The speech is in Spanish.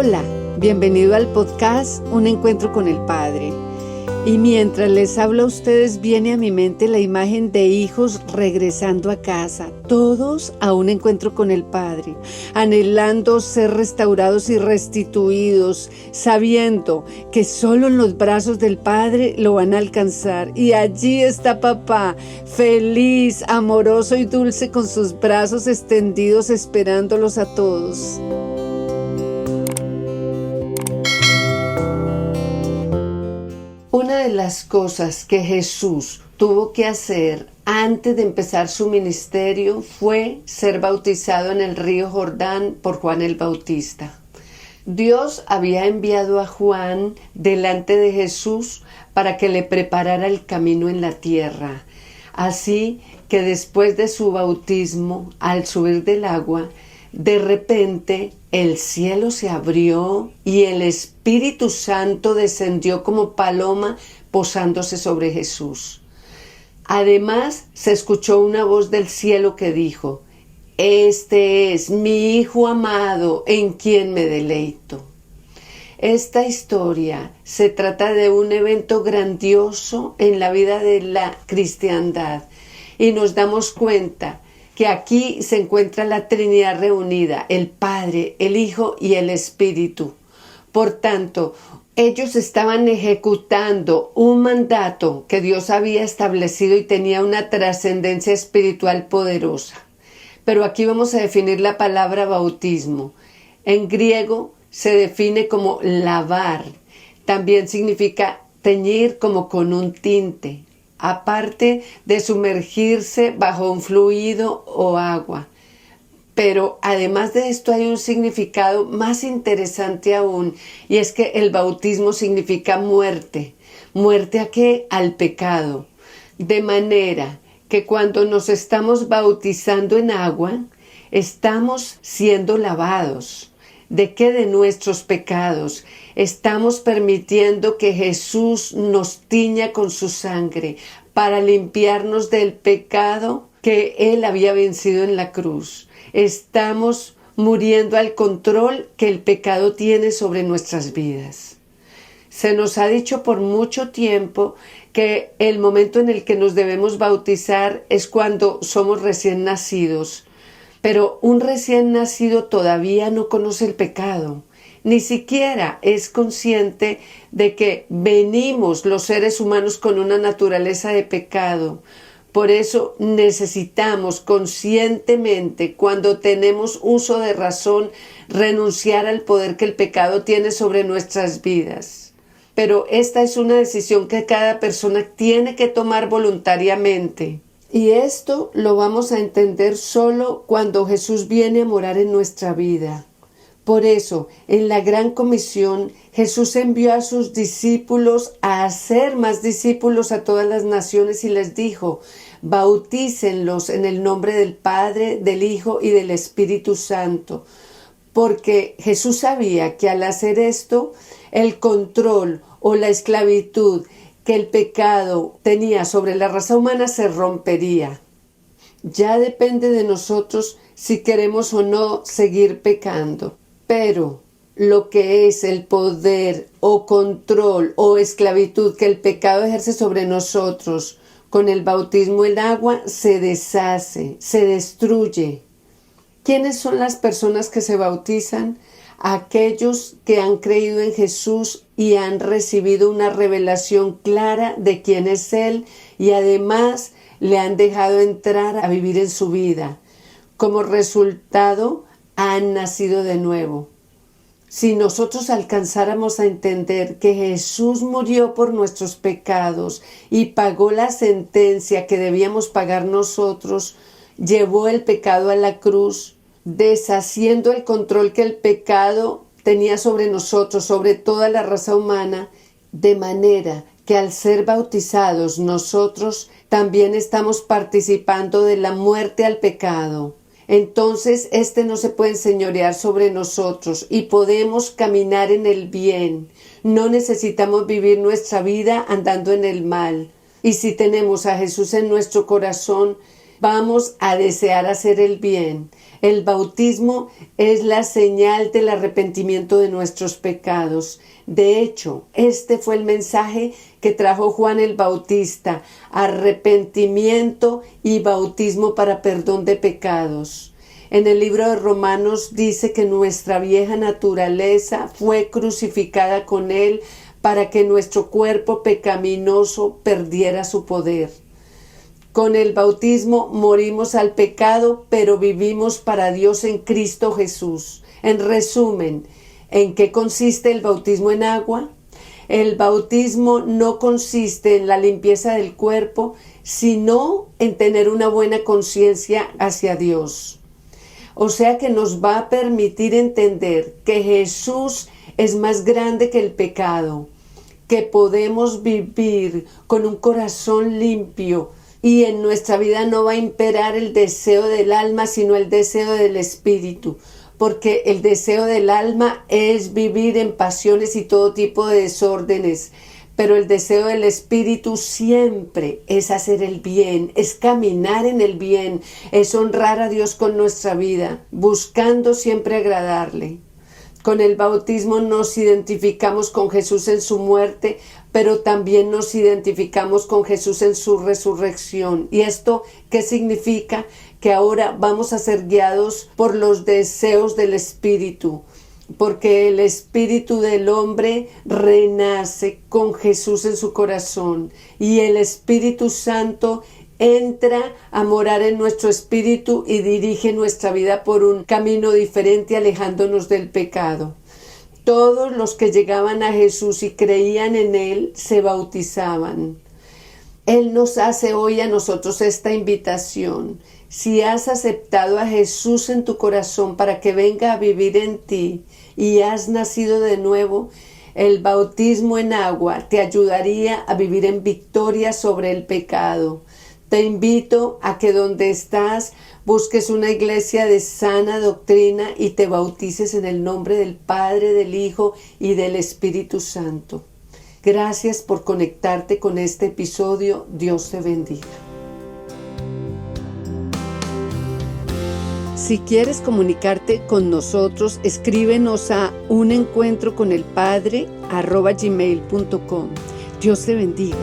Hola, bienvenido al podcast Un Encuentro con el Padre. Y mientras les hablo a ustedes, viene a mi mente la imagen de hijos regresando a casa, todos a un encuentro con el Padre, anhelando ser restaurados y restituidos, sabiendo que solo en los brazos del Padre lo van a alcanzar. Y allí está papá, feliz, amoroso y dulce, con sus brazos extendidos, esperándolos a todos. Una de las cosas que Jesús tuvo que hacer antes de empezar su ministerio fue ser bautizado en el río Jordán por Juan el Bautista. Dios había enviado a Juan delante de Jesús para que le preparara el camino en la tierra. Así que después de su bautismo, al subir del agua, de repente el cielo se abrió y el Espíritu Santo descendió como paloma posándose sobre Jesús. Además, se escuchó una voz del cielo que dijo: "Este es mi Hijo amado, en quien me deleito". Esta historia se trata de un evento grandioso en la vida de la cristiandad y nos damos cuenta que aquí se encuentra la Trinidad reunida, el Padre, el Hijo y el Espíritu. Por tanto, ellos estaban ejecutando un mandato que Dios había establecido y tenía una trascendencia espiritual poderosa. Pero aquí vamos a definir la palabra bautismo. En griego se define como lavar. También significa teñir como con un tinte, aparte de sumergirse bajo un fluido o agua. Pero además de esto hay un significado más interesante aún, y es que el bautismo significa muerte. ¿Muerte a qué? Al pecado. De manera que cuando nos estamos bautizando en agua, estamos siendo lavados. ¿De qué? De nuestros pecados. Estamos permitiendo que Jesús nos tiña con su sangre para limpiarnos del pecado que Él había vencido en la cruz. Estamos muriendo al control que el pecado tiene sobre nuestras vidas. Se nos ha dicho por mucho tiempo que el momento en el que nos debemos bautizar es cuando somos recién nacidos. Pero un recién nacido todavía no conoce el pecado, ni siquiera es consciente de que venimos los seres humanos con una naturaleza de pecado. Por eso necesitamos conscientemente, cuando tenemos uso de razón, renunciar al poder que el pecado tiene sobre nuestras vidas. Pero esta es una decisión que cada persona tiene que tomar voluntariamente. Y esto lo vamos a entender solo cuando Jesús viene a morar en nuestra vida. Por eso, en la Gran Comisión, Jesús envió a sus discípulos a hacer más discípulos a todas las naciones y les dijo: bautícenlos en el nombre del Padre, del Hijo y del Espíritu Santo. Porque Jesús sabía que al hacer esto, el control o la esclavitud que el pecado tenía sobre la raza humana se rompería. Ya depende de nosotros si queremos o no seguir pecando. Pero lo que es el poder o control o esclavitud que el pecado ejerce sobre nosotros, con el bautismo en agua se deshace, se destruye. ¿Quiénes son las personas que se bautizan? Aquellos que han creído en Jesús y han recibido una revelación clara de quién es Él, y además le han dejado entrar a vivir en su vida. Como resultado, han nacido de nuevo. Si nosotros alcanzáramos a entender que Jesús murió por nuestros pecados y pagó la sentencia que debíamos pagar nosotros, llevó el pecado a la cruz, deshaciendo el control que el pecado tenía sobre nosotros, sobre toda la raza humana, de manera que al ser bautizados nosotros también estamos participando de la muerte al pecado. Entonces no se puede enseñorear sobre nosotros y podemos caminar en el bien. No necesitamos vivir nuestra vida andando en el mal. Y si tenemos a Jesús en nuestro corazón, vamos a desear hacer el bien. El bautismo es la señal del arrepentimiento de nuestros pecados. De hecho, este fue el mensaje que trajo Juan el Bautista: arrepentimiento y bautismo para perdón de pecados. En el libro de Romanos dice que nuestra vieja naturaleza fue crucificada con él para que nuestro cuerpo pecaminoso perdiera su poder. Con el bautismo morimos al pecado, pero vivimos para Dios en Cristo Jesús. En resumen, ¿en qué consiste el bautismo en agua? El bautismo no consiste en la limpieza del cuerpo, sino en tener una buena conciencia hacia Dios. O sea que nos va a permitir entender que Jesús es más grande que el pecado, que podemos vivir con un corazón limpio, y en nuestra vida no va a imperar el deseo del alma, sino el deseo del espíritu, porque el deseo del alma es vivir en pasiones y todo tipo de desórdenes, pero el deseo del espíritu siempre es hacer el bien, es caminar en el bien, es honrar a Dios con nuestra vida, buscando siempre agradarle. Con el bautismo nos identificamos con Jesús en su muerte, pero también nos identificamos con Jesús en su resurrección. ¿Y esto qué significa? Que ahora vamos a ser guiados por los deseos del Espíritu, porque el espíritu del hombre renace con Jesús en su corazón y el Espíritu Santo entra a morar en nuestro espíritu y dirige nuestra vida por un camino diferente, alejándonos del pecado. Todos los que llegaban a Jesús y creían en Él se bautizaban. Él nos hace hoy a nosotros esta invitación. Si has aceptado a Jesús en tu corazón para que venga a vivir en ti y has nacido de nuevo, el bautismo en agua te ayudaría a vivir en victoria sobre el pecado. Te invito a que donde estás busques una iglesia de sana doctrina y te bautices en el nombre del Padre, del Hijo y del Espíritu Santo. Gracias por conectarte con este episodio. Dios te bendiga. Si quieres comunicarte con nosotros, escríbenos a unencuentroconelpadre@gmail.com. Dios te bendiga.